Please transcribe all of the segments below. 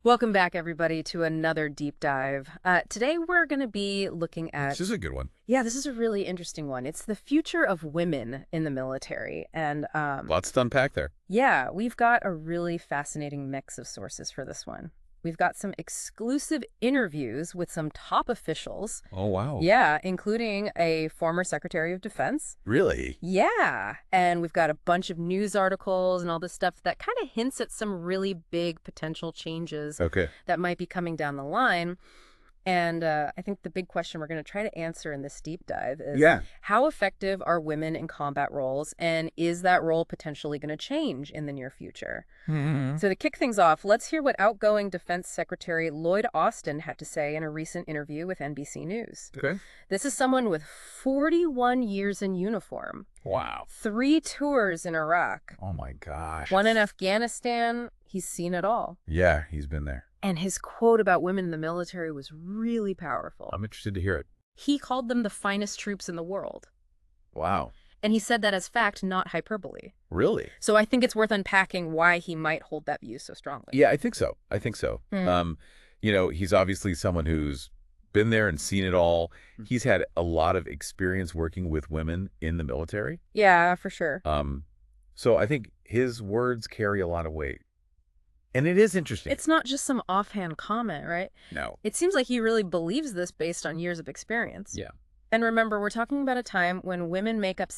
Welcome back, everybody, to another deep dive. Today, we're going to be looking at... This is a good one. Yeah, this is a really interesting one. It's the future of women in the military. And Lots to unpack there. yeah, we've got a really fascinating mix of sources for this one. We've got some exclusive interviews with some top officials. Oh, wow. Yeah, including a former Secretary of Defense. Really? Yeah, and we've got a bunch of news articles and all this stuff that kind of hints at some really big potential changes Okay. that might be coming down the line. And I think the big question we're going to try to answer in this deep dive is how effective are women in combat roles, and is that role potentially going to change in the near future? So to kick things off, let's hear what outgoing Defense Secretary Lloyd Austin had to say in a recent interview with NBC News. Okay. This is someone with 41 years in uniform. Wow. 3 tours in Iraq. Oh, my gosh. 1 in Afghanistan. He's seen it all. Yeah, he's been there. And his quote about women in the military was really powerful. I'm interested to hear it. He called them the finest troops in the world. Wow. And he said that as fact, not hyperbole. Really? So I think it's worth unpacking why he might hold that view so strongly. Yeah, I think so. He's obviously someone who's been there and seen it all. He's had a lot of experience working with women in the military. Yeah, for sure. So I think his words carry a lot of weight. And it is interesting. It's not just some offhand comment, right? No. It seems like he really believes this based on years of experience. Yeah. And remember, we're talking about a time when women make up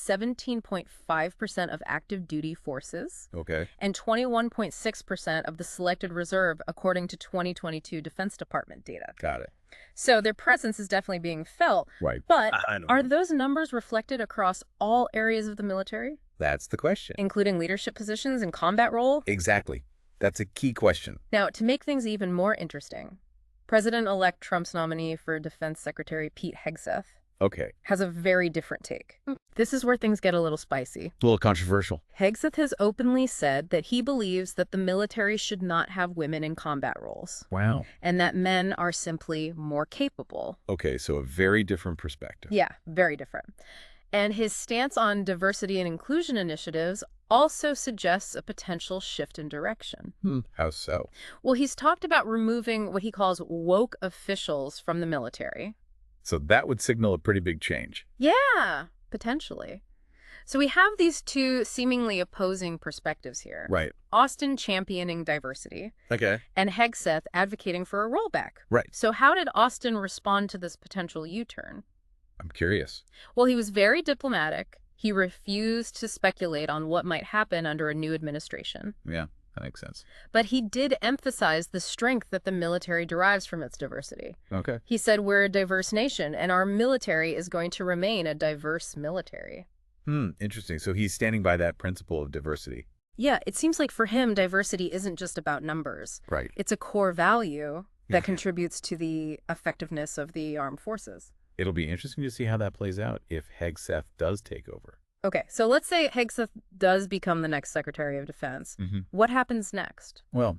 17.5% of active duty forces. Okay. And 21.6% of the selected reserve, according to 2022 Defense Department data. Got it. So their presence is definitely being felt. Right. But I know. are those numbers reflected across all areas of the military, That's the question. including leadership positions and combat role? Exactly. That's a key question. Now, to make things even more interesting, President-elect Trump's nominee for Defense Secretary Pete Hegseth Okay. has a very different take. This is where things get a little spicy. A little controversial. Hegseth has openly said that he believes that the military should not have women in combat roles, Wow. and that men are simply more capable. Okay, so a very different perspective. Yeah, very different. And his stance on diversity and inclusion initiatives also suggests a potential shift in direction. How so? Well, he's talked about removing what he calls woke officials from the military. So that would signal a pretty big change. Yeah, potentially. So we have these two seemingly opposing perspectives here. Right. Austin championing diversity Okay. and Hegseth advocating for a rollback. Right. So how did Austin respond to this potential U-turn? I'm curious. Well, he was very diplomatic. He refused to speculate on what might happen under a new administration. Yeah, that makes sense. But he did emphasize the strength that the military derives from its diversity. Okay. He said, we're a diverse nation, and our military is going to remain a diverse military. Interesting. So he's standing by that principle of diversity. Yeah, it seems like for him, diversity isn't just about numbers. Right. It's a core value that Yeah. contributes to the effectiveness of the armed forces. It'll be interesting to see how that plays out if Hegseth does take over. Okay, so let's say Hegseth does become the next Secretary of Defense. What happens next? Well,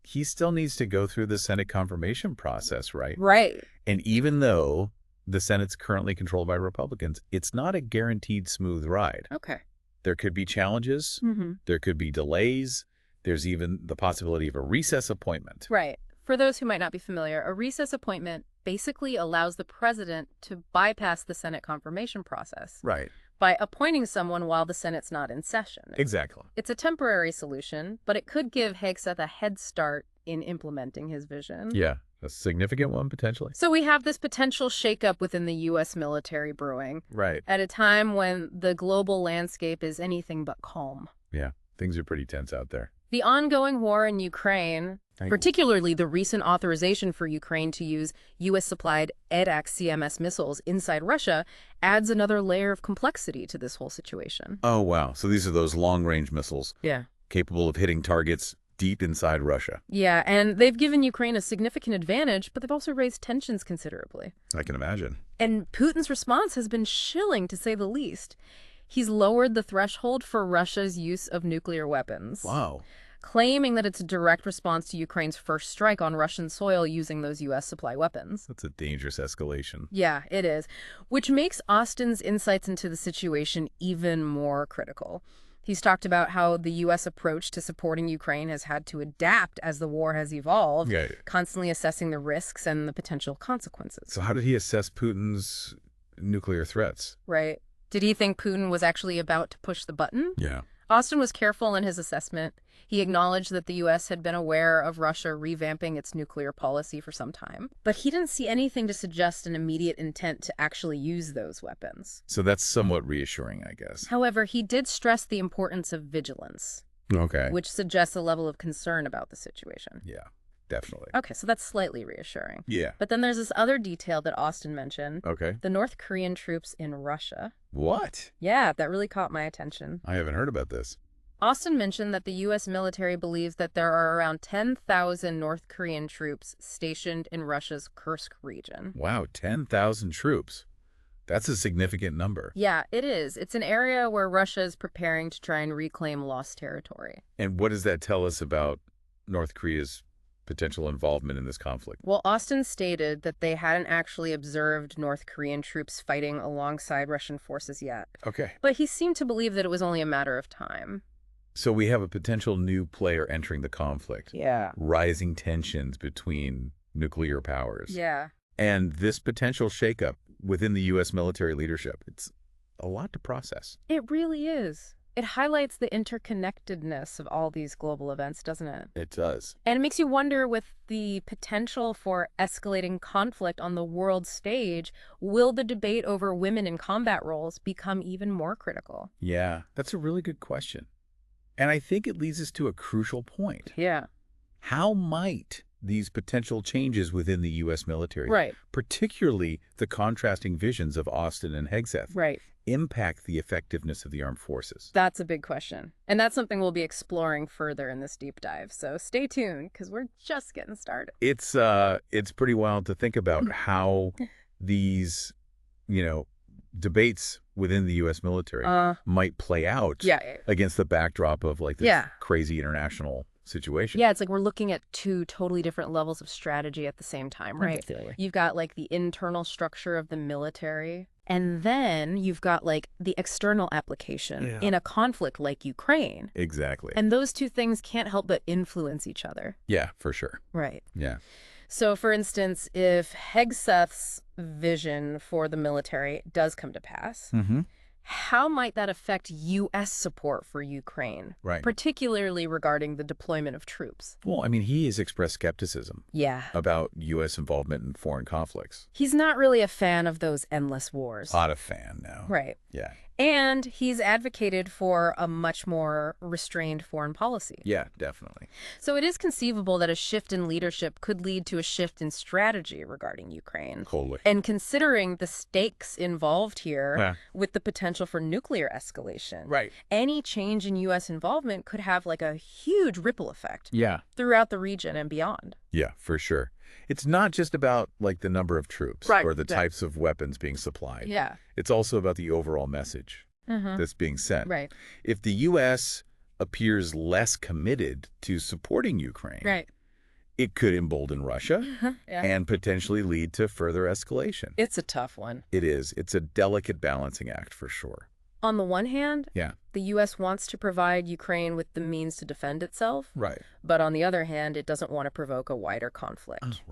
he still needs to go through the Senate confirmation process, right? Right. And even though the Senate's currently controlled by Republicans, it's not a guaranteed smooth ride. Okay. There could be challenges. There could be delays. There's even the possibility of a recess appointment. Right. For those who might not be familiar, a recess appointment basically allows the president to bypass the Senate confirmation process Right. by appointing someone while the Senate's not in session. Exactly. It's a temporary solution, but it could give Hegseth a head start in implementing his vision. Yeah. A significant one, potentially. So we have this potential shakeup within the U.S. military brewing Right. at a time when the global landscape is anything but calm. Yeah. Things are pretty tense out there. The ongoing war in Ukraine, particularly the recent authorization for Ukraine to use U.S.-supplied ATACMS missiles inside Russia, adds another layer of complexity to this whole situation. Oh, wow. So these are those long-range missiles Yeah. capable of hitting targets deep inside Russia. Yeah, and they've given Ukraine a significant advantage, but they've also raised tensions considerably. I can imagine. And Putin's response has been chilling, to say the least. He's lowered the threshold for Russia's use of nuclear weapons. Wow. Claiming that it's a direct response to Ukraine's first strike on Russian soil using those U.S. supply weapons. That's a dangerous escalation. Yeah, it is. Which makes Austin's insights into the situation even more critical. He's talked about how the U.S. approach to supporting Ukraine has had to adapt as the war has evolved, constantly assessing the risks and the potential consequences. So how did he assess Putin's nuclear threats? Right. Did he think Putin was actually about to push the button? Yeah. Austin was careful in his assessment. He acknowledged that the U.S. had been aware of Russia revamping its nuclear policy for some time, but he didn't see anything to suggest an immediate intent to actually use those weapons. So that's somewhat reassuring, I guess. However, he did stress the importance of vigilance, which suggests a level of concern about the situation. Yeah, definitely. Okay, so that's slightly reassuring. Yeah. But then there's this other detail that Austin mentioned. Okay. The North Korean troops in Russia. What? Yeah, that really caught my attention. I haven't heard about this. Austin mentioned that the U.S. military believes that there are around 10,000 North Korean troops stationed in Russia's Kursk region. Wow, 10,000 troops. That's a significant number. Yeah, it is. It's an area where Russia is preparing to try and reclaim lost territory. And what does that tell us about North Korea's potential involvement in this conflict? Well, Austin stated that they hadn't actually observed North Korean troops fighting alongside Russian forces yet. Okay. But he seemed to believe that it was only a matter of time. So we have a potential new player entering the conflict. Yeah. Rising tensions between nuclear powers. Yeah. And this potential shakeup within the U.S. military leadership, it's a lot to process. It really is. It highlights the interconnectedness of all these global events, doesn't it? It does. And it makes you wonder, with the potential for escalating conflict on the world stage, will the debate over women in combat roles become even more critical? Yeah, that's a really good question. And I think it leads us to a crucial point. Yeah. How might these potential changes within the U.S. military, particularly the contrasting visions of Austin and Hegseth, impact the effectiveness of the armed forces? That's a big question. And that's something we'll be exploring further in this deep dive. So stay tuned, because we're just getting started. It's pretty wild to think about how these, debates within the U.S. military might play out against the backdrop of like this crazy international situation. Yeah, it's like we're looking at two totally different levels of strategy at the same time, right? You've got like the internal structure of the military, and then you've got like the external application in a conflict like Ukraine. Exactly. And those two things can't help but influence each other. Yeah, for sure. Right. Yeah. So, for instance, if Hegseth's vision for the military does come to pass, how might that affect U.S. support for Ukraine, particularly regarding the deployment of troops? Well, I mean, he has expressed skepticism about U.S. involvement in foreign conflicts. He's not really a fan of those endless wars. Not a fan, no. Right. Yeah. And he's advocated for a much more restrained foreign policy. Yeah, definitely. So it is conceivable that a shift in leadership could lead to a shift in strategy regarding Ukraine. Totally. And considering the stakes involved here with the potential for nuclear escalation, any change in U.S. involvement could have like a huge ripple effect throughout the region and beyond. Yeah, for sure. It's not just about like the number of troops or the types of weapons being supplied. Yeah. It's also about the overall message that's being sent. Right. If the U.S. appears less committed to supporting Ukraine, it could embolden Russia and potentially lead to further escalation. It's a tough one. It is. It's a delicate balancing act for sure. On the one hand, the U.S. wants to provide Ukraine with the means to defend itself. But on the other hand, it doesn't want to provoke a wider conflict.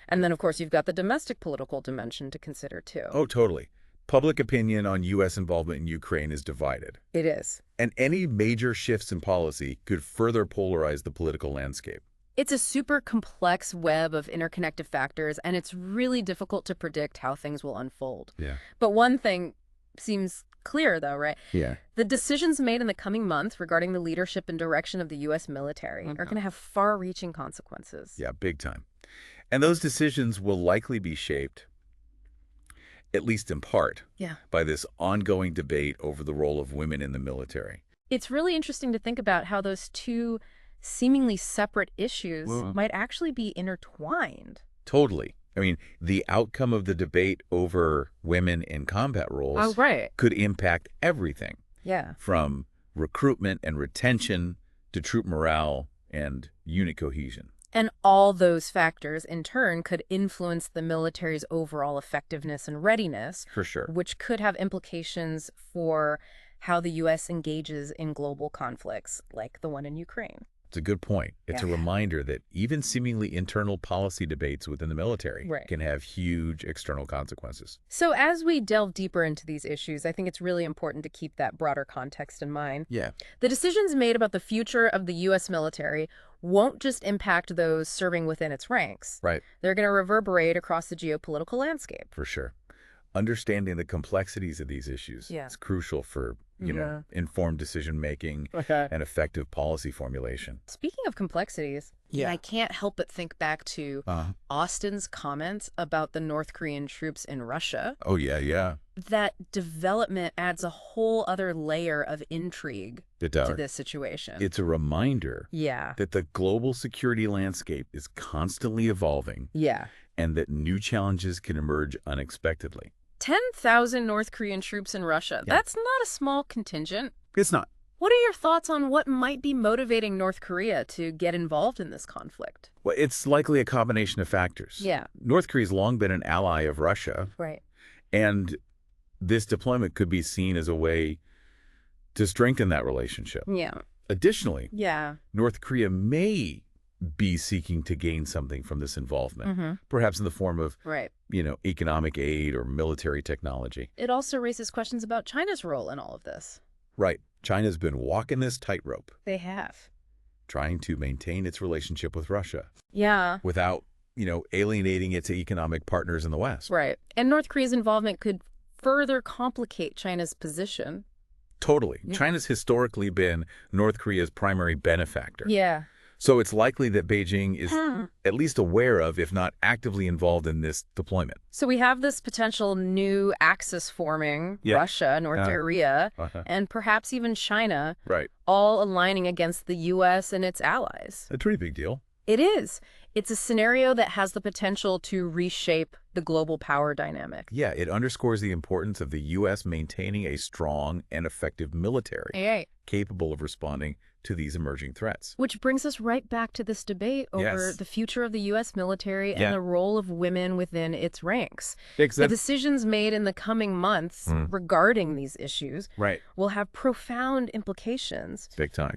And then, of course, you've got the domestic political dimension to consider, too. Oh, totally. Public opinion on U.S. involvement in Ukraine is divided. It is. And any major shifts in policy could further polarize the political landscape. It's a super complex web of interconnected factors, and it's really difficult to predict how things will unfold. But one thing seems clear, though, right? The decisions made in the coming months regarding the leadership and direction of the U.S. military are going to have far-reaching consequences. Yeah, big time. And those decisions will likely be shaped, at least in part, by this ongoing debate over the role of women in the military. It's really interesting to think about how those two seemingly separate issues might actually be intertwined. Totally. I mean, the outcome of the debate over women in combat roles could impact everything. From recruitment and retention to troop morale and unit cohesion. And all those factors, in turn, could influence the military's overall effectiveness and readiness. For sure. Which could have implications for how the U.S. engages in global conflicts like the one in Ukraine. It's a good point. It's a reminder that even seemingly internal policy debates within the military can have huge external consequences. So as we delve deeper into these issues, I think it's really important to keep that broader context in mind. Yeah. The decisions made about the future of the U.S. military won't just impact those serving within its ranks. Right. They're going to reverberate across the geopolitical landscape. For sure. Understanding the complexities of these issues is crucial for, you know, informed decision-making and effective policy formulation. Speaking of complexities, I can't help but think back to Austin's comments about the North Korean troops in Russia. Oh, yeah. That development adds a whole other layer of intrigue to this situation. It's a reminder that the global security landscape is constantly evolving and that new challenges can emerge unexpectedly. 10,000 North Korean troops in Russia. That's not a small contingent. It's not. What are your thoughts on what might be motivating North Korea to get involved in this conflict? Well, it's likely a combination of factors. Yeah. North Korea's long been an ally of Russia. Right. And this deployment could be seen as a way to strengthen that relationship. Yeah. Additionally, North Korea may be seeking to gain something from this involvement, perhaps in the form of, you know, economic aid or military technology. It also raises questions about China's role in all of this. Right. China's been walking this tightrope. They have. Trying to maintain its relationship with Russia. Yeah. Without, you know, alienating its economic partners in the West. Right. And North Korea's involvement could further complicate China's position. Totally. China's historically been North Korea's primary benefactor. Yeah. So it's likely that Beijing is at least aware of, if not actively involved in this deployment. So we have this potential new axis forming, Russia, North Korea, and perhaps even China, all aligning against the U.S. and its allies. A pretty big deal. It is. It's a scenario that has the potential to reshape the global power dynamic. Yeah, it underscores the importance of the U.S. maintaining a strong and effective military capable of responding to these emerging threats. Which brings us right back to this debate over the future of the U.S. military and the role of women within its ranks. The decisions made in the coming months regarding these issues will have profound implications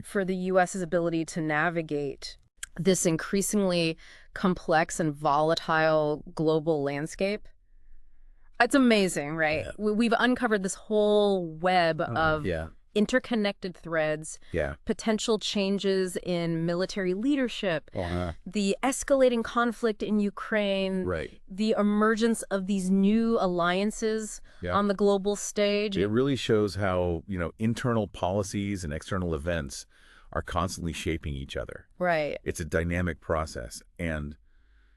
for the U.S.'s ability to navigate this increasingly complex and volatile global landscape. It's amazing, right? We've uncovered this whole web of interconnected threads, potential changes in military leadership, the escalating conflict in Ukraine, the emergence of these new alliances on the global stage. It really shows how, you know, internal policies and external events are constantly shaping each other. It's a dynamic process. And,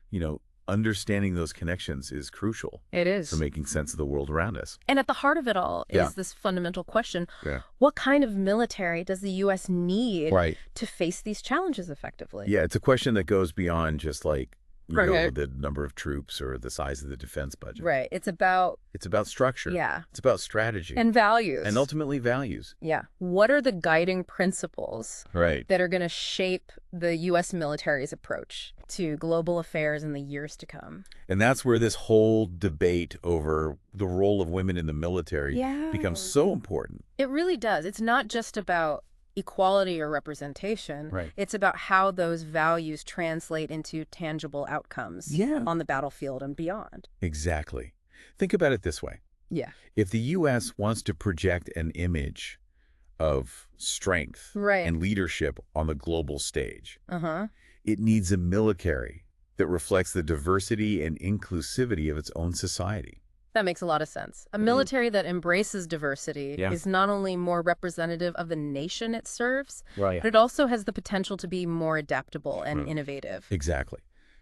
you know, understanding those connections is crucial. It is. For making sense of the world around us. And at the heart of it all is this fundamental question. What kind of military does the U.S. need to face these challenges effectively? Yeah, it's a question that goes beyond just like, you know, the number of troops or the size of the defense budget. It's about structure. It's about strategy. And values. And ultimately values. What are the guiding principles that are going to shape the U.S. military's approach to global affairs in the years to come? And that's where this whole debate over the role of women in the military becomes so important. It really does. It's not just about equality or representation. It's about how those values translate into tangible outcomes on the battlefield and beyond. Exactly. Think about it this way. If the U.S. wants to project an image of strength and leadership on the global stage, it needs a military that reflects the diversity and inclusivity of its own society. That makes a lot of sense. A military that embraces diversity is not only more representative of the nation it serves, but it also has the potential to be more adaptable and innovative. Exactly.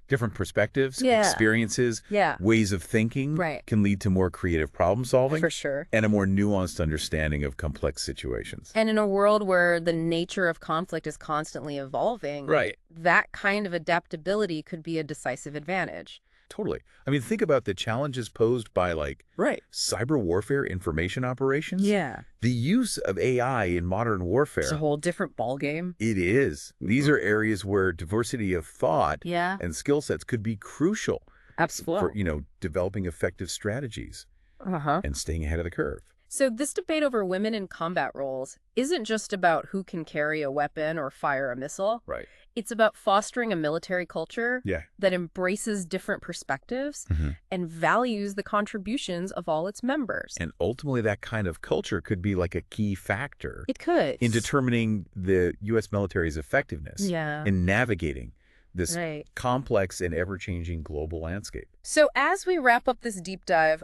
Different perspectives, experiences, ways of thinking can lead to more creative problem solving. For sure. And a more nuanced understanding of complex situations. And in a world where the nature of conflict is constantly evolving, that kind of adaptability could be a decisive advantage. Totally. I mean, think about the challenges posed by, like, cyber warfare information operations. The use of AI in modern warfare. It's a whole different ballgame. It is. These are areas where diversity of thought and skill sets could be crucial. Absolutely. For, you know, developing effective strategies and staying ahead of the curve. So this debate over women in combat roles isn't just about who can carry a weapon or fire a missile. Right. It's about fostering a military culture Yeah. that embraces different perspectives and values the contributions of all its members. And ultimately, that kind of culture could be like a key factor. It could. In determining the U.S. military's effectiveness in navigating this complex and ever-changing global landscape. So as we wrap up this deep dive,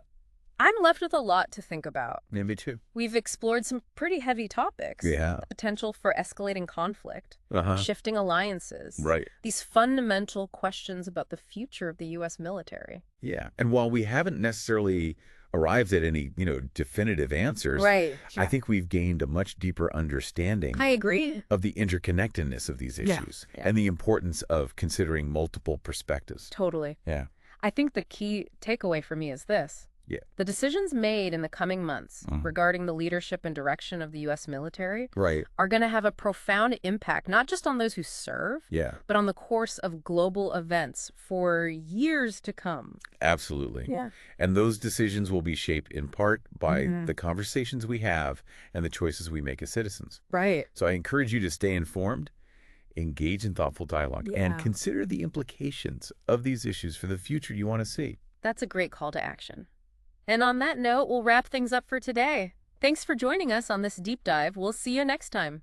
I'm left with a lot to think about. Yeah, me too. We've explored some pretty heavy topics. Yeah. The potential for escalating conflict, shifting alliances. Right. These fundamental questions about the future of the U.S. military. Yeah. And while we haven't necessarily arrived at any, definitive answers, I think we've gained a much deeper understanding. I agree. Of the interconnectedness of these issues and the importance of considering multiple perspectives. Totally. Yeah. I think the key takeaway for me is this. Yeah. The decisions made in the coming months regarding the leadership and direction of the U.S. military are going to have a profound impact, not just on those who serve, but on the course of global events for years to come. Absolutely. Yeah. And those decisions will be shaped in part by the conversations we have and the choices we make as citizens. Right. So I encourage you to stay informed, engage in thoughtful dialogue, and consider the implications of these issues for the future you want to see. That's a great call to action. And on that note, we'll wrap things up for today. Thanks for joining us on this deep dive. We'll see you next time.